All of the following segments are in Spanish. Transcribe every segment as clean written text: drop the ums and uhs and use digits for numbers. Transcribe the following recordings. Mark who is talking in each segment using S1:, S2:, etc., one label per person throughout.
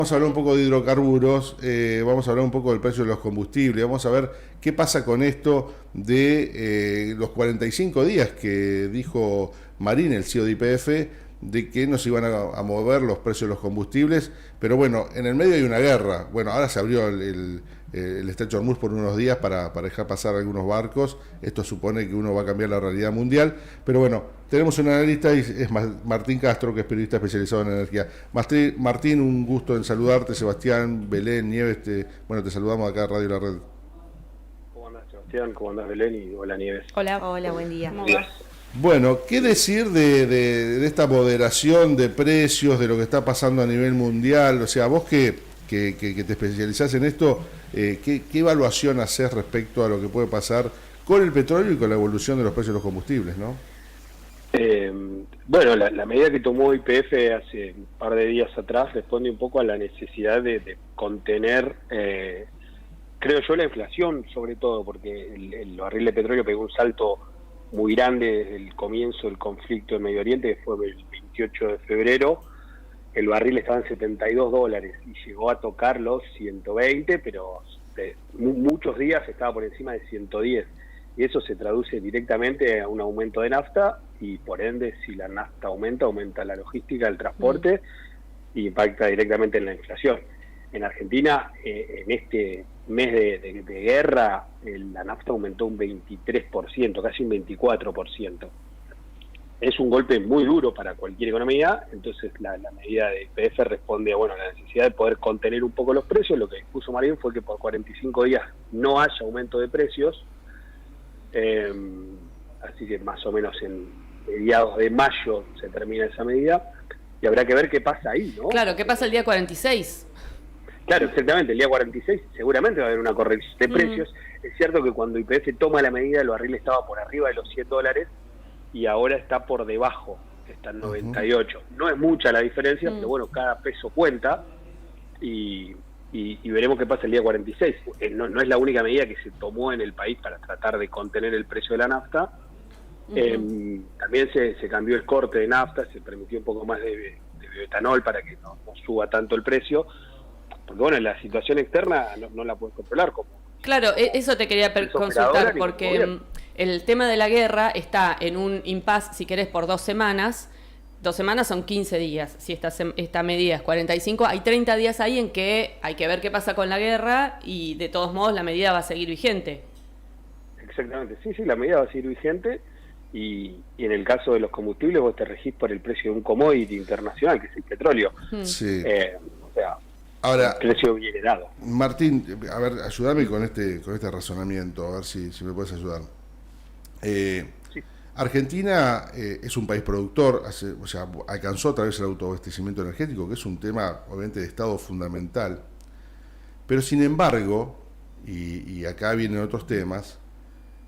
S1: Vamos a hablar un poco de hidrocarburos, vamos a hablar un poco del precio de los combustibles, vamos a ver qué pasa con esto de los 45 días que dijo Marín, el CEO de YPF, de que no se iban a mover los precios de los combustibles, pero bueno, en el medio hay una guerra. Bueno, ahora se abrió el estrecho de Hormuz por unos días para dejar pasar algunos barcos. Esto supone que uno va a cambiar la realidad mundial, pero bueno, tenemos un analista y es Martín Castro, que es periodista especializado en energía. Martín, un gusto en saludarte. Sebastián, Belén, Nieves, te saludamos acá, Radio La Red.
S2: ¿Cómo andás, Sebastián? ¿Cómo andás, Belén? Y hola, Nieves.
S3: Hola, hola, buen día.
S2: ¿Cómo vas?
S1: Bueno, ¿qué decir de esta moderación de precios, de lo que está pasando a nivel mundial? O sea, vos que te especializás en esto, ¿qué evaluación haces respecto a lo que puede pasar con el petróleo y con la evolución de los precios de los combustibles, no?
S2: Bueno, la medida que tomó YPF hace un par de días atrás responde un poco a la necesidad de contener, creo yo, la inflación, sobre todo, porque el barril de petróleo pegó un salto muy grande desde el comienzo del conflicto en Medio Oriente, que fue el 28 de febrero. El barril estaba en $72 y llegó a tocar los 120, pero muchos días estaba por encima de 110. Y eso se traduce directamente a un aumento de nafta y por ende, si la nafta aumenta la logística, el transporte y impacta directamente en la inflación. En Argentina, en este mes de guerra, la nafta aumentó un 23%, casi un 24%. Es un golpe muy duro para cualquier economía, entonces la medida de YPF responde a la necesidad de poder contener un poco los precios. Lo que dispuso Marín fue que por 45 días no haya aumento de precios, así que más o menos en mediados de mayo se termina esa medida, y habrá que ver qué pasa ahí, ¿no?
S3: Claro, ¿qué pasa el día 46?
S2: Claro, exactamente, el día 46 seguramente va a haber una corrección de precios. Es cierto que cuando YPF toma la medida, el barril estaba por arriba de los $100 y ahora está por debajo, está en 98. No es mucha la diferencia, pero bueno, cada peso cuenta y veremos qué pasa el día 46. No es la única medida que se tomó en el país para tratar de contener el precio de la nafta. También se cambió el corte de nafta, se permitió un poco más de bioetanol para que no suba tanto el precio. Porque bueno, la situación externa no la puedes controlar.
S3: Claro, eso te quería consultar, porque el tema de la guerra está en un impasse, si querés, por 2 semanas. 2 semanas son 15 días. Si esta medida es 45, hay 30 días ahí en que hay que ver qué pasa con la guerra y de todos modos la medida va a seguir vigente.
S2: Exactamente, sí, la medida va a seguir vigente y en el caso de los combustibles vos te regís por el precio de un commodity internacional, que es el petróleo.
S1: Sí.
S2: O sea,
S1: ahora,
S2: el precio viene dado.
S1: Martín, a ver, ayúdame con este razonamiento, a ver si me puedes ayudar.
S2: Sí.
S1: Argentina es un país productor, alcanzó a través del autoabastecimiento energético, que es un tema obviamente de Estado fundamental, pero sin embargo, y acá vienen otros temas,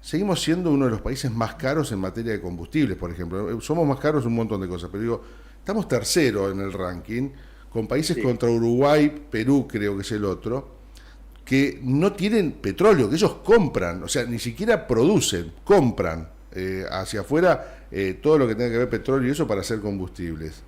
S1: seguimos siendo uno de los países más caros en materia de combustibles, por ejemplo. Somos más caros en un montón de cosas, pero digo, estamos tercero en el ranking, con países contra Uruguay, Perú creo que es el otro, que no tienen petróleo, que ellos compran, o sea, ni siquiera producen, compran hacia afuera todo lo que tenga que ver petróleo y eso para hacer combustibles.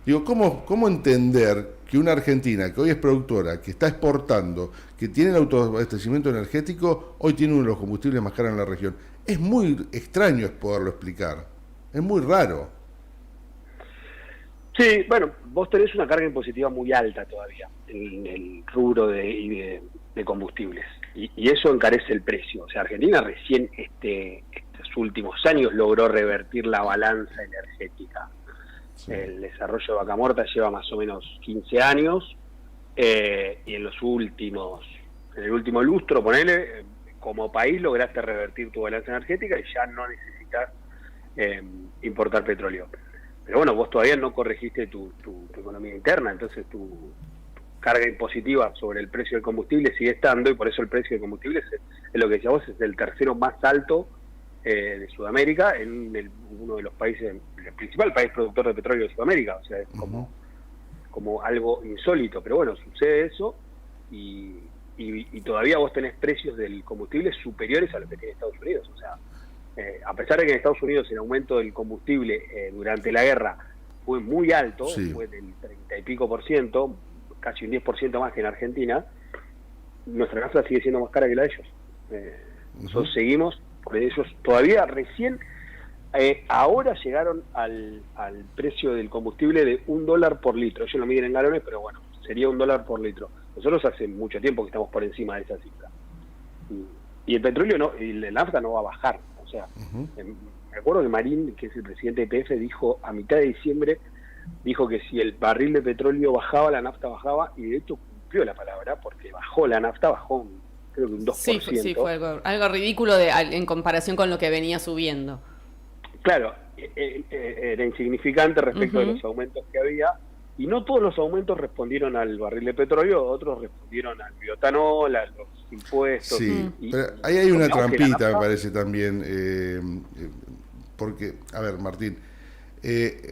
S1: Digo, ¿cómo entender que una Argentina que hoy es productora, que está exportando, que tiene el autoabastecimiento energético, hoy tiene uno de los combustibles más caros en la región? Es muy extraño poderlo explicar, es muy raro.
S2: Sí, bueno, vos tenés una carga impositiva muy alta todavía en el rubro de combustibles y eso encarece el precio. O sea, Argentina recién estos últimos años logró revertir la balanza energética. Sí. El desarrollo de Vaca Muerta lleva más o menos 15 años y en el último lustro, ponele, como país lograste revertir tu balanza energética y ya no necesitas importar petróleo. Pero bueno, vos todavía no corregiste tu economía interna, entonces tu carga impositiva sobre el precio del combustible sigue estando y por eso el precio del combustible es lo que decía vos, es el tercero más alto de Sudamérica, en uno de los países, el principal país productor de petróleo de Sudamérica. O sea, es como algo insólito, pero bueno, sucede eso y todavía vos tenés precios del combustible superiores a los que tiene Estados Unidos. O sea, a pesar de que en Estados Unidos el aumento del combustible durante la guerra fue muy alto, fue del 30 y pico %, casi un 10% más que en Argentina, nuestra nafta sigue siendo más cara que la de ellos. Nosotros seguimos, porque ellos todavía recién, ahora llegaron al precio del combustible de $1 por litro. Ellos lo miden en galones, pero bueno, sería $1 por litro. Nosotros hace mucho tiempo que estamos por encima de esa cifra. Y el petróleo y la nafta no va a bajar. O sea, me acuerdo que Marín, que es el presidente de YPF, dijo a mitad de diciembre, dijo que si el barril de petróleo bajaba, la nafta bajaba, y de hecho cumplió la palabra, porque bajó la nafta, bajó creo que un 2%.
S3: Sí, fue algo ridículo en comparación con lo que venía subiendo.
S2: Claro, era insignificante respecto de los aumentos que había, y no todos los aumentos respondieron al barril de petróleo, otros respondieron al biotanol, a los impuestos.
S1: Sí, pero ahí hay una trampita, me parece también, porque, a ver, Martín,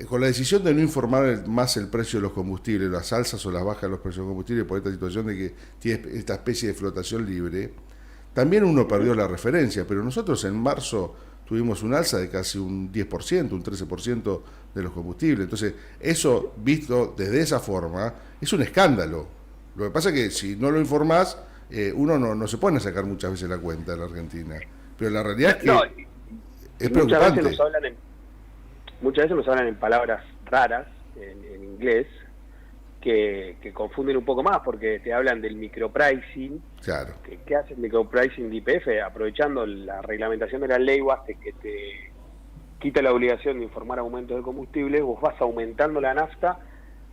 S1: con la decisión de no informar más el precio de los combustibles, las alzas o las bajas de los precios de combustibles, por esta situación de que tiene esta especie de flotación libre, también uno perdió la referencia, pero nosotros en marzo tuvimos un alza de casi un 10%, un 13% de los combustibles. Entonces, eso visto desde esa forma es un escándalo. Lo que pasa es que si no lo informás, uno no se pone a sacar muchas veces la cuenta en la Argentina. Pero la realidad es que es preocupante.
S2: Muchas veces nos hablan en palabras raras, en inglés, que confunden un poco más, porque te hablan del micropricing.
S1: Claro.
S2: ¿Qué hace el micropricing de YPF? Aprovechando la reglamentación de la ley base que te quita la obligación de informar aumentos de combustible, vos vas aumentando la nafta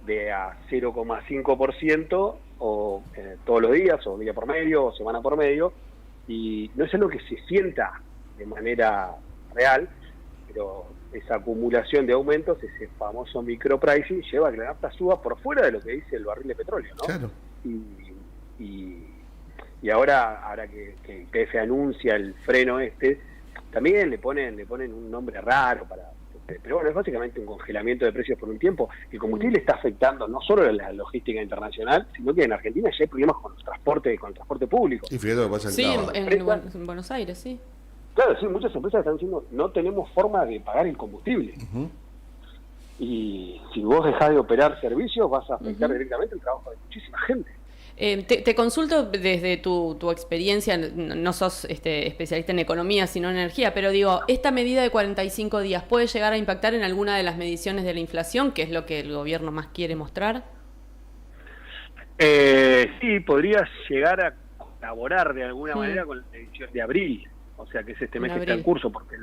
S2: de a 0,5% o todos los días, o día por medio, o semana por medio, y no es algo que se sienta de manera real, pero esa acumulación de aumentos, ese famoso micropricing, lleva a que la nafta suba por fuera de lo que dice el barril de petróleo, ¿no?
S1: Claro.
S2: Y ahora que YPF anuncia el freno también le ponen un nombre raro pero bueno, es básicamente un congelamiento de precios por un tiempo. El combustible está afectando no solo a la logística internacional, sino que en Argentina ya hay problemas con el transporte público.
S1: Y fíjate lo que pasa
S3: en Buenos Aires, sí.
S2: Claro, sí, muchas empresas están diciendo no tenemos forma de pagar el combustible. Y si vos dejás de operar servicios, vas a afectar directamente el trabajo de muchísima gente.
S3: Te consulto desde tu experiencia, no sos especialista en economía, sino en energía, pero digo, ¿esta medida de 45 días puede llegar a impactar en alguna de las mediciones de la inflación, que es lo que el gobierno más quiere mostrar?
S2: Sí, podría llegar a colaborar de alguna manera con la medición de abril, o sea que es este mes que está en curso, porque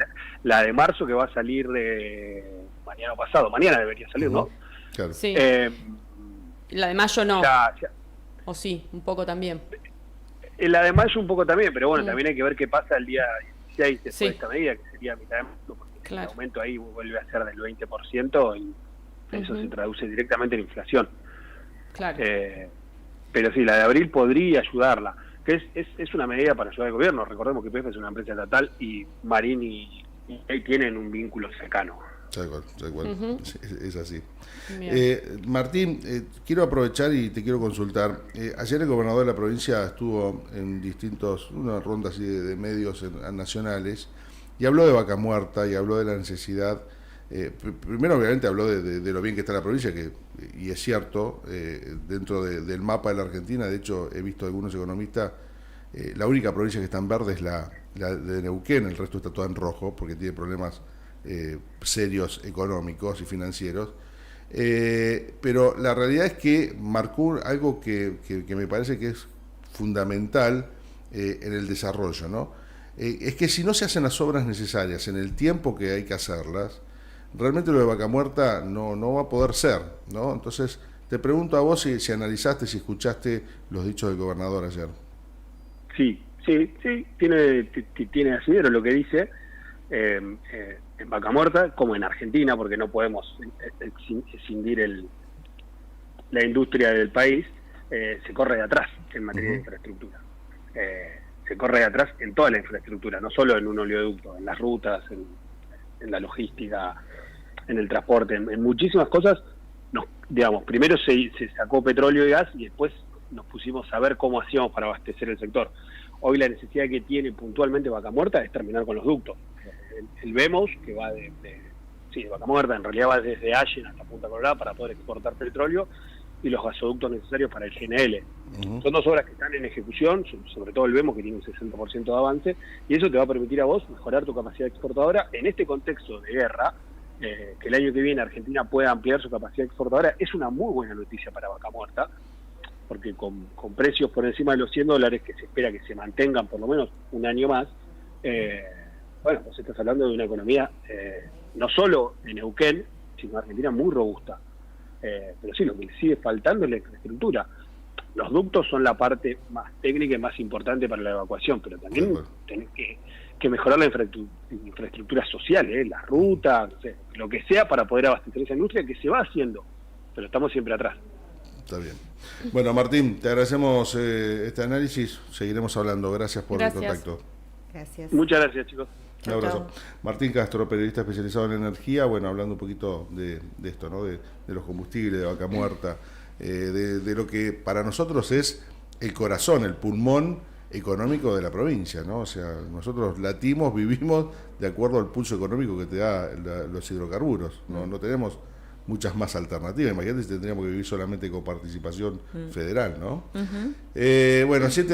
S2: la de marzo que va a salir mañana debería salir, ¿no?
S1: Claro.
S3: Sí. La de mayo no. O sí, un poco también.
S2: La de mayo un poco también, pero bueno, también hay que ver qué pasa el día 16 después de esta medida, que sería mitad de marzo, porque el aumento ahí vuelve a ser del 20% y eso se traduce directamente en inflación. Claro. Pero sí, la de abril podría ayudarla, que es una medida para ayudar al gobierno. Recordemos que YPF es una empresa estatal y Marín y tienen un vínculo cercano.
S1: Tal cual. Es así. Martín, quiero aprovechar y te quiero consultar. Ayer el gobernador de la provincia estuvo en una ronda así de medios nacionales y habló de Vaca Muerta y habló de la necesidad. Primero, obviamente, habló de lo bien que está la provincia, y es cierto, dentro del mapa de la Argentina. De hecho, he visto algunos economistas, la única provincia que está en verde es la de Neuquén, el resto está toda en rojo porque tiene problemas serios económicos y financieros, pero la realidad es que marcó algo que me parece que es fundamental en el desarrollo, ¿no? Es que si no se hacen las obras necesarias en el tiempo que hay que hacerlas, realmente lo de Vaca Muerta no va a poder ser, ¿no? Entonces te pregunto a vos si analizaste, si escuchaste los dichos del gobernador ayer. Sí,
S2: tiene asidero lo que dice. En Vaca Muerta, como en Argentina, porque no podemos escindir la industria del país, se corre de atrás en materia de infraestructura. Se corre de atrás en toda la infraestructura, no solo en un oleoducto, en las rutas, en la logística, en el transporte, en muchísimas cosas. Primero se sacó petróleo y gas y después nos pusimos a ver cómo hacíamos para abastecer el sector. Hoy la necesidad que tiene puntualmente Vaca Muerta es terminar con los ductos. El VEMOS, que va de Vaca Muerta, en realidad va desde Allen hasta Punta Colorada para poder exportar petróleo, y los gasoductos necesarios para el GNL. Son 2 obras que están en ejecución, sobre todo el Vemos, que tiene un 60% de avance, y eso te va a permitir a vos mejorar tu capacidad exportadora en este contexto de guerra. Que el año que viene Argentina pueda ampliar su capacidad exportadora es una muy buena noticia para Vaca Muerta, porque con precios por encima de los $100 que se espera que se mantengan por lo menos un año más, bueno, vos estás hablando de una economía no solo en Neuquén, sino Argentina muy robusta. Pero sí, lo que le sigue faltando es la infraestructura. Los ductos son la parte más técnica y más importante para la evacuación, pero también tenés que mejorar la infraestructura social, las rutas, no sé, lo que sea para poder abastecer esa industria, que se va haciendo, pero estamos siempre atrás.
S1: Está bien. Bueno, Martín, te agradecemos este análisis, seguiremos hablando. Gracias por el contacto.
S3: Gracias.
S2: Muchas gracias, chicos.
S1: Un abrazo. Martín Castro, periodista especializado en energía, bueno, hablando un poquito de esto, ¿no? De los combustibles, de Vaca Muerta, de lo que para nosotros es el corazón, el pulmón económico de la provincia, ¿no? O sea, nosotros latimos, vivimos de acuerdo al pulso económico que te da los hidrocarburos, no tenemos muchas más alternativas. Imagínate si tendríamos que vivir solamente con participación federal, ¿no? Bueno,